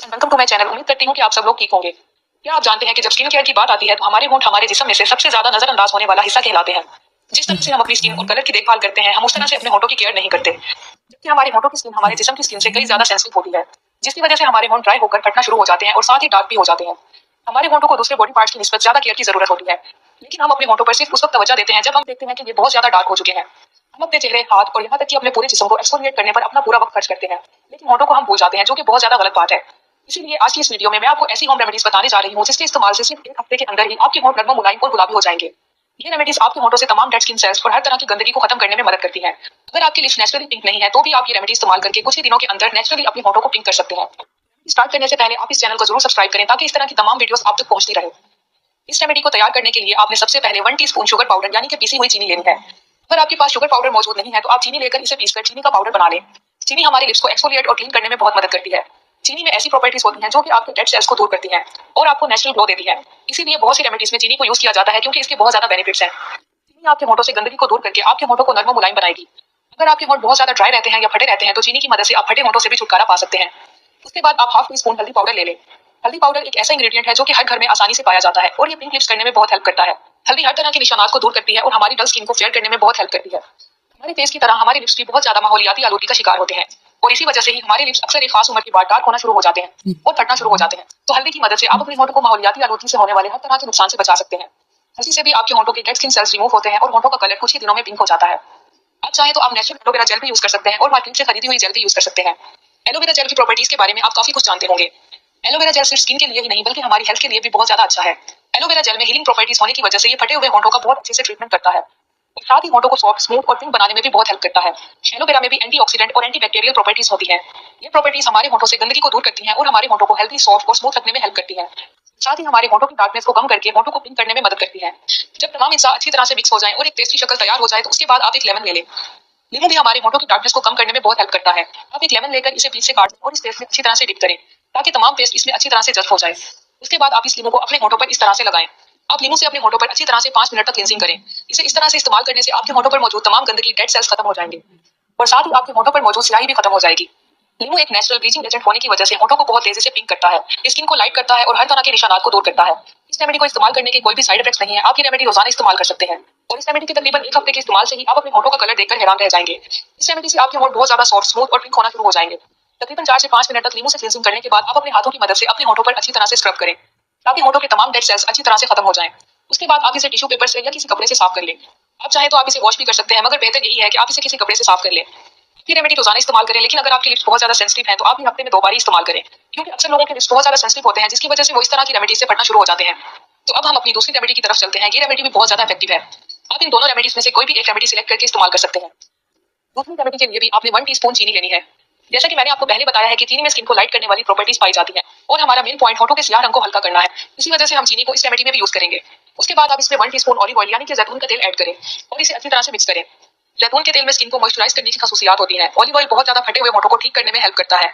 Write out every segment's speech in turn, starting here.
Welcome to my channel. उम्मीद करती हूँ कि आप सब लोग ठीक होंगे। क्या आप जानते हैं कि जब स्किन केयर की बात आती है तो हमारे होंठ हमारे जिस्म में से सबसे ज्यादा नजरअंदाज होने वाला हिस्सा कहलाते हैं। जिस तरह से हम अपनी स्किन और कलर की देखभाल करते हैं, हम उस तरह से अपने होंठों की केयर नहीं करते, जबकि हमारे होंठों की स्किन हमारे जिस्म की स्किन से कई ज्यादा सेंसिटिव होती है, जिसकी वजह से हमारे होंठ ड्राई होकर फटना शुरू हो जाते हैं और साथ ही डार्क भी हो जाते हैं। हमारे होंठों को दूसरे बॉडी पार्ट्स की निस्बत ज्यादा केयर की जरूरत होती है, लेकिन हम अपने होंठों पर सिर्फ उस वक्त तवज्जो देते हैं जब हम देखते हैं कि ये बहुत ज्यादा डार्क हो चुके हैं। हम अपने चेहरे, हाथ और यहाँ तक कि अपने पूरे जिस्म को एक्सफोलिएट करने पर अपना पूरा वक्त खर्च करते हैं, लेकिन होंठों को हम भूल जाते हैं, जो कि बहुत ज्यादा गलत बात है। इसीलिए आज की इस वीडियो में मैं आपको ऐसी होम रेमेडीज बताने जा रही हूँ जिसके इस्तेमाल से सिर्फ 1 हफ्ते के अंदर ही आपके होंठ नरम, मुलायम और गुलाबी हो जाएंगे। ये रेमेडीज आपके होंठों से तमाम डेड स्किन सेल्स और हर तरह की गंदगी को खत्म करने में मदद करती हैं। अगर आपकी लिप्स नेचुरली पिंक नहीं है तो भी आप ये रेमेडी इस्तेमाल करके कुछ ही दिनों के अंदर नेचुरली अपने होंठों को पिंक कर सकते हैं। स्टार्ट करने से पहले आप इस चैनल को जरूर सब्सक्राइब करें ताकि इस तरह की तमाम वीडियोस आप तक पहुंचती रहे। इस रेमेडी को तैयार करने के लिए आपने सबसे पहले 1 टीस्पून शुगर पाउडर यानी कि पीसी हुई चीनी लेनी है। अगर आपके पास शुगर पाउडर मौजूद नहीं है तो आप चीनी लेकर इसे पीसकर चीनी का पाउडर बना लें। चीनी हमारे लिप्स को एक्सफोलिएट और क्लीन करने में बहुत मदद करती है। चीनी में ऐसी प्रॉपर्टीज होती हैं जो कि आपके डेड सेल्स को दूर करती हैं और आपको नेचुरल ग्लो देती है। इसीलिए बहुत सी रेमेडीज में चीनी को यूज किया जाता है क्योंकि इसके बहुत ज्यादा बेनिफिट्स हैं। चीनी आपके होंठों से गंदगी को दूर करके आपके होंठों को नरम मुलायम बनाएगी। अगर आपके होंठ बहुत ज्यादा ड्राई रहते हैं या फटे रहते हैं तो चीनी की मदद से आप फटे होंठों से भी छुटकारा पा सकते हैं। उसके बाद आप हाफ टी स्पून हल्दी पाउडर ले लें। हल्दी पाउडर एक ऐसा इंग्रेडिएंट है जो कि हर घर में आसानी से पाया जाता है और ये पिंक लिप्स करने में बहुत हेल्प करता है। हल्दी हर तरह के निशानात को दूर करती है और हमारी डल स्किन को फेयर करने में बहुत हेल्प करती है। हमारे फेस की तरह हमारे लिप्स भी बहुत ज्यादा माहौलियाती आलूगी का शिकार होते हैं और इसी वजह से ही हमारे लिप्स अक्सर एक खास उम्र के बाद डार्क होना शुरू हो जाते हैं और फटना शुरू हो जाते हैं। तो हल्दी की मदद से आप अपने होंठों को माहौलियाती आलूगी से होने वाले हर तरह के नुकसान से बचा सकते हैं। हल्दी से भी आपके होंठों के डेड स्किन सेल्स रिमूव होते हैं और होंठों का कलर कुछ ही दिनों में पिंक हो जाता है। आप चाहे तो आप नेचुरल एलोवेरा जेल भी यूज कर सकते हैं और मार्केट से खरीदी हुई जेल भी यूज कर सकते हैं। एलोवेरा जेल की प्रॉपर्टीज के बारे में आप काफी कुछ जानते होंगे। एलोवेरा जेल सिर्फ स्किन के लिए ही नहीं बल्कि हमारी हेल्थ के लिए भी बहुत ज्यादा अच्छा है। एलोवेरा जेल में हीलिंग प्रॉपर्टीज होने की वजह से ये फटे हुए होंठों का बहुत अच्छे से ट्रीटमेंट करता है और साथ ही होंठों को सॉफ्ट, स्मूथ और पिंक बनाने में भी बहुत हेल्प करता है। एलोवेरा में भी एंटीऑक्सीडेंट और एंटीबैक्टीरियल प्रॉपर्टीज होती हैं। ये प्रॉपर्टीज हमारे होंठों से गंदगी को दूर करती हैं और हमारे होंठों को हेल्दी, सॉफ्ट और स्मूथ रखने में हेल्प करती हैं। साथ ही हमारे होंठों की डार्कनेस को कम करके होंठों को पिंक करने में मदद करती है। जब तमाम हिस्सा अच्छी तरह से मिक्स हो जाए और एक पेस्ट की शक्ल तैयार हो जाए तो उसके बाद आप एक लेमन ले लें। नींबू भी हमारे होंठों की डार्कनेस को कम करने में बहुत हेल्प करता है। आप एक लेमन लेकर इसे बीच से काट दें और इस पेस्ट में अच्छी तरह से डिप करें ताकि तमाम पेस्ट इसमें अच्छी तरह से जज्ब हो जाए। उसके बाद आप इस नींबू को अपने होंठों पर इस तरह से लगाएं। आप नींबू से अपने होंठों पर अच्छी तरह से 5 मिनट तक क्लींजिंग करें। इसे इस तरह से इस्तेमाल करने से आपके होंठों पर मौजूद तमाम गंदगी, डेड सेल्स खत्म हो जाएंगे और साथ ही आपके होंठों पर मौजूद स्याही भी खत्म हो जाएगी। नींबू एक नेचुरल ब्लीचिंग एजेंट होने की वजह से होंठों को बहुत तेजी से पिंक करता है, स्किन को लाइट करता है और हर तरह के निशानात को दूर करता है। इस रेमेडी को इस्तेमाल करने के कोई भी साइड इफेक्ट्स नहीं है। आप ये रेमेडी रोजाना इस्तेमाल कर सकते हैं और इस रेमेडी के तकरीबन 1 हफ्ते के इस्तेमाल से ही आप अपने होंठों का कलर देखकर हैरान रह जाएंगे। इस रेमेडी से आपके होंठ बहुत ज्यादा सॉफ्ट, स्मूथ और पिंक होना शुरू हो जाएंगे। तकरीबन 4 से 5 मिनट तक नींबू से क्लींजिंग करने के बाद आप अपने हाथों की मदद से अपने होंठों पर अच्छी तरह से स्क्रब करें ताकि होंठों के तमाम डेड सेल्स अच्छी तरह से खत्म हो जाएं। उसके बाद आप इसे टिश्यू पेपर से या किसी कपड़े से साफ कर लें। आप चाहे तो आप इसे वॉश भी कर सकते हैं, मगर बेहतर यही है कि आप इसे किसी कपड़े से साफ कर लें। ये रेमेडी रोजाना इस्तेमाल करें, लेकिन अगर आपके लिप्स बहुत ज्यादा सेंसिटिव हैं तो आप हफ्ते में 2 बार ही इस्तेमाल करें, क्योंकि अक्सर लोगों के लिप्स बहुत ज्यादा सेंसिटिव होते हैं जिसकी वजह से वो इस तरह की रेमेडी से फटना शुरू हो जाते हैं। तो अब हम अपनी दूसरी रेमेडी की तरफ चलते हैं। ये रेमेडी भी बहुत ज्यादा इफेक्टिव है। आप इन दोनों रेमेडीज में से कोई भी एक रेमेडी सिलेक्ट करके इस्तेमाल कर सकते हैं। दूसरी रेमेडी के लिए भी आपने 1 टीस्पून चीनी लेनी है। जैसा कि मैंने आपको पहले बताया है कि चीनी में स्किन को लाइट करने वाली प्रॉपर्टीज पाई जाती हैं और हमारा मेन पॉइंट होंठों के स्याह रंग को हल्का करना है। इसी वजह से हम चीनी को इस रेमेडी में भी यूज करेंगे। उसके बाद आप इसमें 1 टीस्पून ऑलिव ऑयल यानी कि जैतून का तेल ऐड करें और इसे अच्छी तरह से मिक्स करें। जैतून के तेल में स्किन को मॉइस्चराइज करने की खासियत होती है। ऑलिव ऑयल बहुत ज्यादा फटे हुए होंठों को ठीक करने में हेल्प करता है।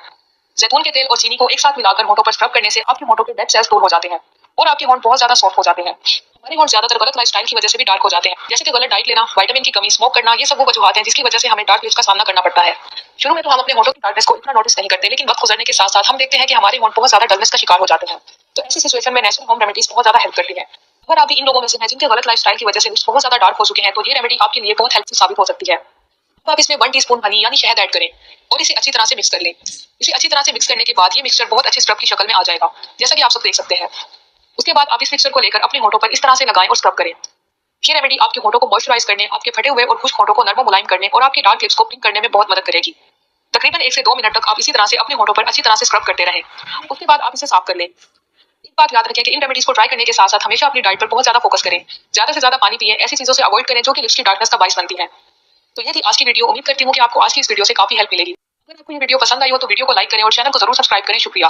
जैतून के तेल और चीनी को एक साथ मिलाकर होंठों पर स्क्रब करने से आपके होंठों के डेड सेल्स दूर हो जाते हैं और आपके होंठ बहुत ज्यादा सॉफ्ट हो जाते हैं। हमारे होंठ ज्यादातर गलत लाइफस्टाइल की वजह से भी डार्क हो जाते हैं, जैसे कि गलत डाइट लेना, विटामिन की कमी, स्मोक करना। ये सब वो वजूहात हैं जिसकी वजह से हमें डार्क लिप्स का सामना करना पड़ता है। शुरू में तो हम अपने होंठों की डार्कनेस को इतना नोटिस नहीं करते, लेकिन वक्त गुजरने के साथ साथ हम देखते हैं कि हमारे होंठ बहुत ज्यादा डलनेस का शिकार हो जाते हैं। तो ऐसी सिचुएशन में नेचुरल होम रेमेडीज बहुत ज्यादा हेल्प करती है। अगर आप भी इन लोगों में से हैं जिनके गलत लाइफस्टाइल की वजह से लिप्स बहुत ज्यादा डार्क हो चुके हैं तो ये रेमेडी आपके लिए बहुत हेल्पफुल साबित हो सकती है। अब आप इसमें 1 टीस्पून हनी यानी शहद ऐड करें और इसे अच्छी तरह से मिक्स कर लें। इसे अच्छी तरह से मिक्स करने के बाद ये मिक्सचर बहुत अच्छे स्क्रब की शक्ल में आ जाएगा, जैसा कि आप सब देख सकते हैं। उसके बाद आप इस मिक्सचर को लेकर अपने होंठों पर इस तरह से लगाएं और स्क्रब करें। ये रेमेडी आपके होंठों को मॉइस्चराइज करने, आपके फटे हुए और खुश्क होंठों को नरम मुलायम करने और आपके डार्क लिप्स को पिंक करने में बहुत मदद करेगी। तकरीबन 1 से 2 मिनट तक आप इसी तरह से अपने होंठों पर अच्छी तरह से स्क्रब करते रहें। उसके बाद आप इसे साफ कर लें। एक बात याद रखें कि इन रेमेडीज को ट्राई करने के साथ साथ हमेशा अपनी डाइट पर बहुत ज्यादा फोकस करें। ज्यादा से ज्यादा पानी पिएं, ऐसी चीजों से अवॉइड करें जो कि लिप्स की डार्कनेस का बाइस बनती है। तो ये थी आज की वीडियो। उम्मीद करती हूँ कि आपको आज की इस वीडियो से काफी हेल्प मिलेगी। अगर आपको ये वीडियो पसंद आई हो तो वीडियो को लाइक करें और चैनल को जरूर सब्सक्राइब करें। शुक्रिया।